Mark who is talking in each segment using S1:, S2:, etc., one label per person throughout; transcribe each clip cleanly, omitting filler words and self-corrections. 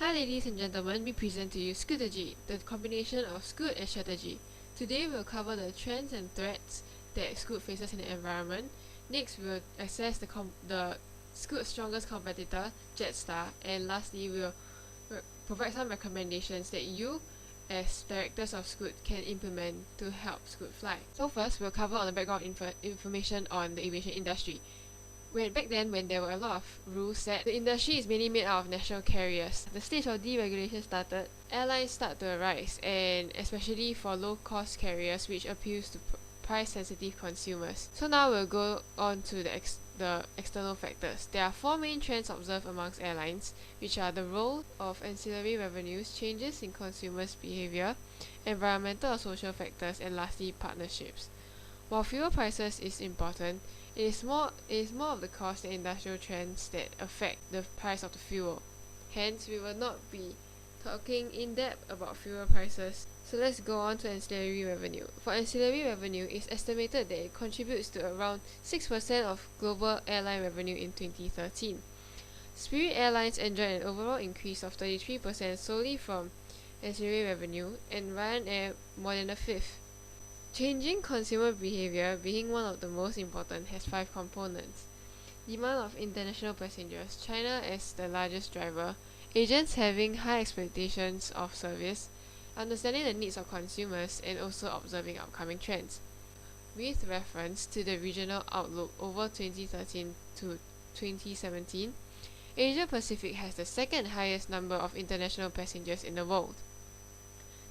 S1: Hi ladies and gentlemen, we present to you Scootergy, the combination of Scoot and strategy. Today we'll cover the trends and threats that Scoot faces in the environment. Next we'll assess the Scoot's strongest competitor, Jetstar, and lastly we'll provide some recommendations that you as directors of Scoot can implement to help Scoot fly. So first we'll cover on the background information on the aviation industry. Back then, when there were a lot of rules set, the industry is mainly made out of national carriers. The stage of deregulation started, airlines start to arise, and especially for low-cost carriers, which appeals to price-sensitive consumers. So now we'll go on to the external factors. There are four main trends observed amongst airlines, which are the role of ancillary revenues, changes in consumers' behavior, environmental or social factors, and lastly, partnerships. While fuel prices is important, it is more of the cost and industrial trends that affect the price of the fuel. Hence, we will not be talking in depth about fuel prices. So let's go on to ancillary revenue. For ancillary revenue, it's estimated that it contributes to around 6% of global airline revenue in 2013. Spirit Airlines enjoyed an overall increase of 33% solely from ancillary revenue, and Ryanair more than a fifth. Changing consumer behavior, being one of the most important, has 5 components. Demand of international passengers, China as the largest driver, agents having high expectations of service, understanding the needs of consumers, and also observing upcoming trends. With reference to the regional outlook over 2013 to 2017, Asia Pacific has the second highest number of international passengers in the world.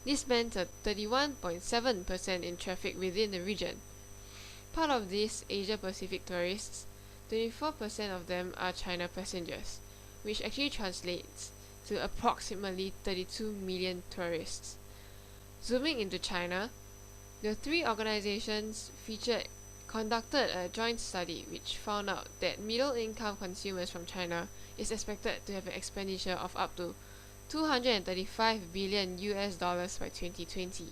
S1: This meant a 31.7% in traffic within the region. Part of these Asia-Pacific tourists, 24% of them are China passengers, which actually translates to approximately 32 million tourists. Zooming into China, the three organizations conducted a joint study which found out that middle-income consumers from China is expected to have an expenditure of up to $235 billion by 2020.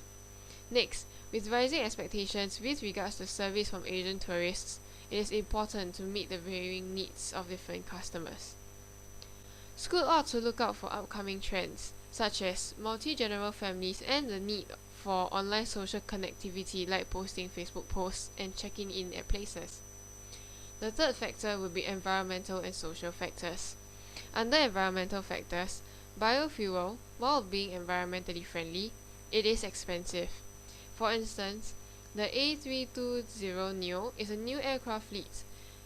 S1: Next, with rising expectations with regards to service from Asian tourists, it is important to meet the varying needs of different customers. Scoot ought to look out for upcoming trends, such as multi-general families and the need for online social connectivity like posting Facebook posts and checking in at places. The third factor would be environmental and social factors. Under environmental factors, biofuel, while being environmentally friendly, it is expensive. For instance, the A320neo is a new aircraft fleet,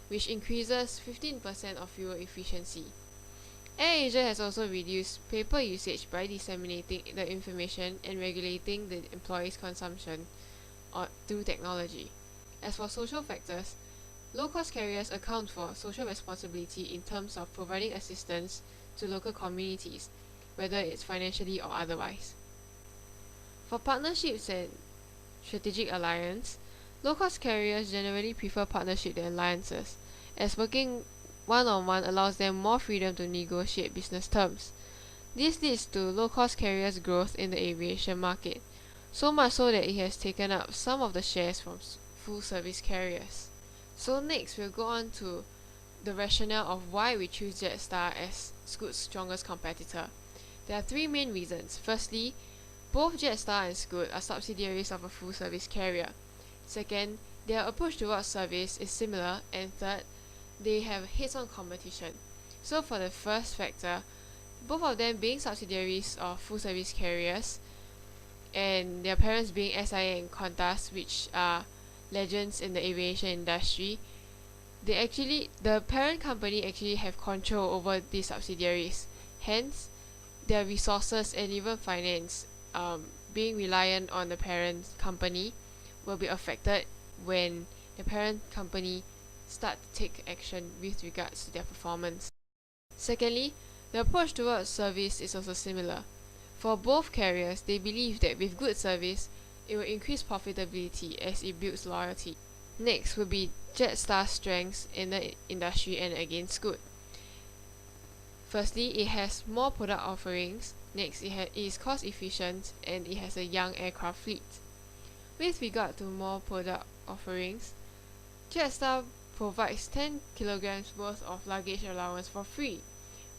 S1: which increases 15% of fuel efficiency. AirAsia has also reduced paper usage by disseminating the information and regulating the employees' consumption through technology. As for social factors, low-cost carriers account for social responsibility in terms of providing assistance to local communities, whether it's financially or otherwise. For partnerships and strategic alliance, low-cost carriers generally prefer partnership than alliances, as working one-on-one allows them more freedom to negotiate business terms. This leads to low-cost carriers' growth in the aviation market, so much so that it has taken up some of the shares from full-service carriers. So next, we'll go on to the rationale of why we choose Jetstar as Scoot's strongest competitor. There are 3 main reasons. Firstly, both Jetstar and Scoot are subsidiaries of a full-service carrier. Second, their approach towards service is similar. And third, they have heads-on competition. So for the first factor, both of them being subsidiaries of full-service carriers, and their parents being SIA and Qantas, which are legends in the aviation industry, the parent company actually have control over these subsidiaries. Hence, their resources and even finance, being reliant on the parent company, will be affected when the parent company start to take action with regards to their performance. Secondly, the approach towards service is also similar. For both carriers, they believe that with good service, it will increase profitability as it builds loyalty. Next would be Jetstar's strengths in the industry and against Scoot. Firstly, it has more product offerings. Next, it is cost efficient, and it has a young aircraft fleet. With regard to more product offerings, Jetstar provides 10 kilograms worth of luggage allowance for free,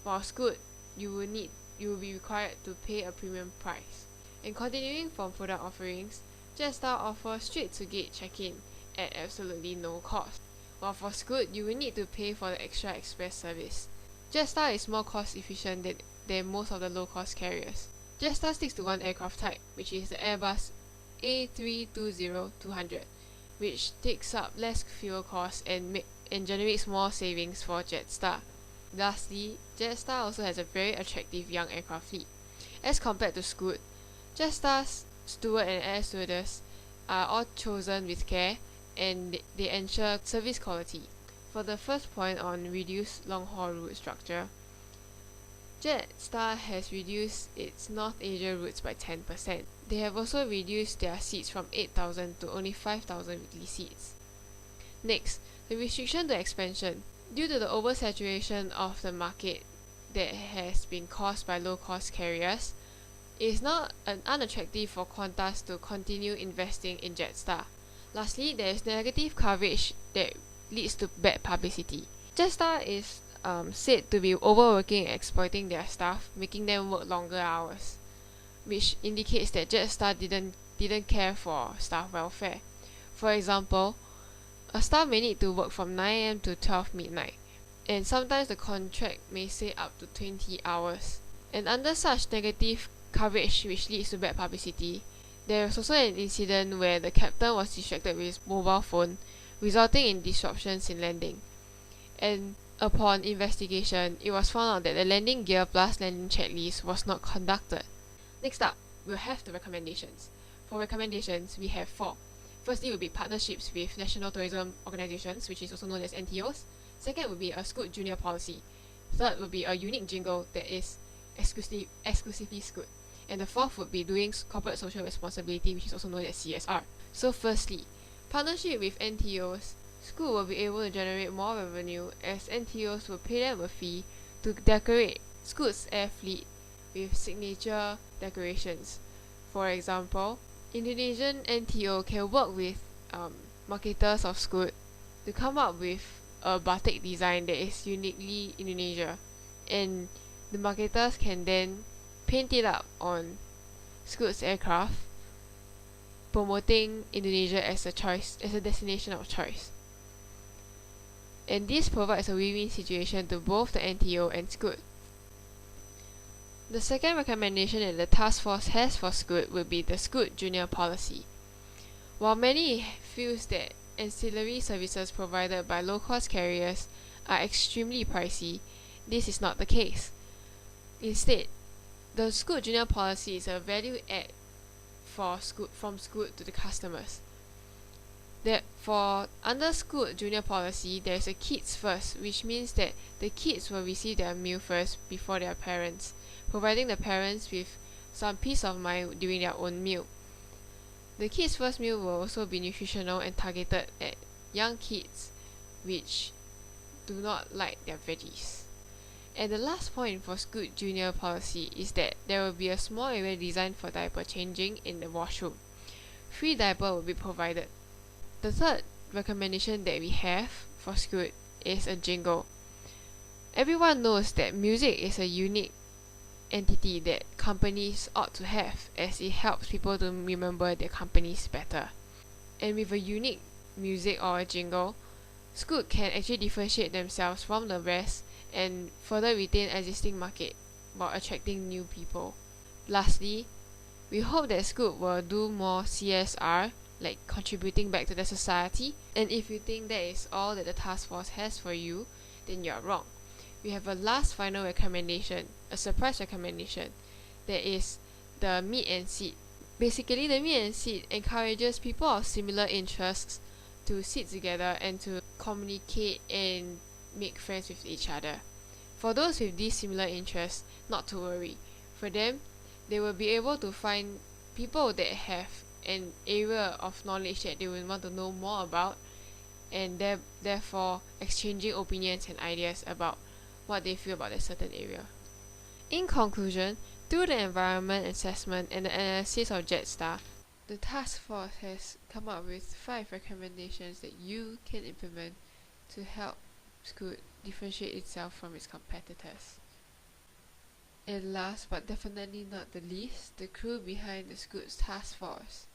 S1: while Scoot, you will need you will be required to pay a premium price. And continuing from product offerings, Jetstar offers straight-to-gate check-in at absolutely no cost. While for Scoot, you will need to pay for the extra express service. Jetstar is more cost-efficient than most of the low-cost carriers. Jetstar sticks to one aircraft type, which is the Airbus A320-200, which takes up less fuel costs and generates more savings for Jetstar. Lastly, Jetstar also has a very attractive young aircraft fleet. As compared to Scoot, Jetstar's steward and air stewardess are all chosen with care and they ensure service quality. For the first point on reduced long-haul route structure, Jetstar has reduced its North Asia routes by 10%. They have also reduced their seats from 8,000 to only 5,000 weekly seats. Next, the restriction to expansion. Due to the oversaturation of the market that has been caused by low-cost carriers, it is now unattractive for Qantas to continue investing in Jetstar. Lastly, there is negative coverage that leads to bad publicity. Jetstar is said to be overworking and exploiting their staff, making them work longer hours, which indicates that Jetstar didn't care for staff welfare. For example, a staff may need to work from 9 am to 12 midnight, and sometimes the contract may say up to 20 hours. And under such negative coverage which leads to bad publicity, there was also an incident where the captain was distracted with his mobile phone, resulting in disruptions in landing. And upon investigation, it was found out that the landing gear plus landing checklist was not conducted. Next up, we'll have the recommendations. For recommendations, we have 4. Firstly will be partnerships with national tourism organizations, which is also known as NTOs. Second would be a Scoot Junior policy. Third would be a unique jingle that is exclusively Scoot. And the fourth would be doing corporate social responsibility, which is also known as CSR. So firstly, partnership with NTOs, Scoot will be able to generate more revenue as NTOs will pay them a fee to decorate Scoot's air fleet with signature decorations. For example, Indonesian NTO can work with marketers of Scoot to come up with a batik design that is uniquely Indonesia, and the marketers can then paint it up on Scoot's aircraft, promoting Indonesia as a destination of choice. And this provides a win-win situation to both the NTO and Scoot. The second recommendation that the task force has for Scoot would be the Scoot Junior policy. While many feels that ancillary services provided by low-cost carriers are extremely pricey, this is not the case. Instead, the Scoot Junior policy is a value add from Scoot to the customers. Therefore, under Scoot Junior policy, there is a kids first, which means that the kids will receive their meal first before their parents, providing the parents with some peace of mind during their own meal. The kids' first meal will also be nutritional and targeted at young kids which do not like their veggies. And the last point for Scoot Junior policy is that there will be a small area designed for diaper changing in the washroom. Free diaper will be provided. The third recommendation that we have for Scoot is a jingle. Everyone knows that music is a unique entity that companies ought to have, as it helps people to remember their companies better. And with a unique music or a jingle, Scoot can actually differentiate themselves from the rest and further retain existing market while attracting new people. Lastly, we hope that Scoot will do more CSR, like contributing back to the society. And if you think that is all that the task force has for you, then you are wrong. We have a last final recommendation, a surprise recommendation, that is the meet and seat. Basically, the meet and seat encourages people of similar interests to sit together and to communicate and make friends with each other. For those with these similar interests, not to worry. For them, they will be able to find people that have an area of knowledge that they will want to know more about, and therefore exchanging opinions and ideas about what they feel about a certain area. In conclusion, through the environment assessment and the analysis of Jetstar, the task force has come up with 5 recommendations that you can implement to help Scoot differentiate itself from its competitors. And last but definitely not the least, the crew behind the Scoot's task force.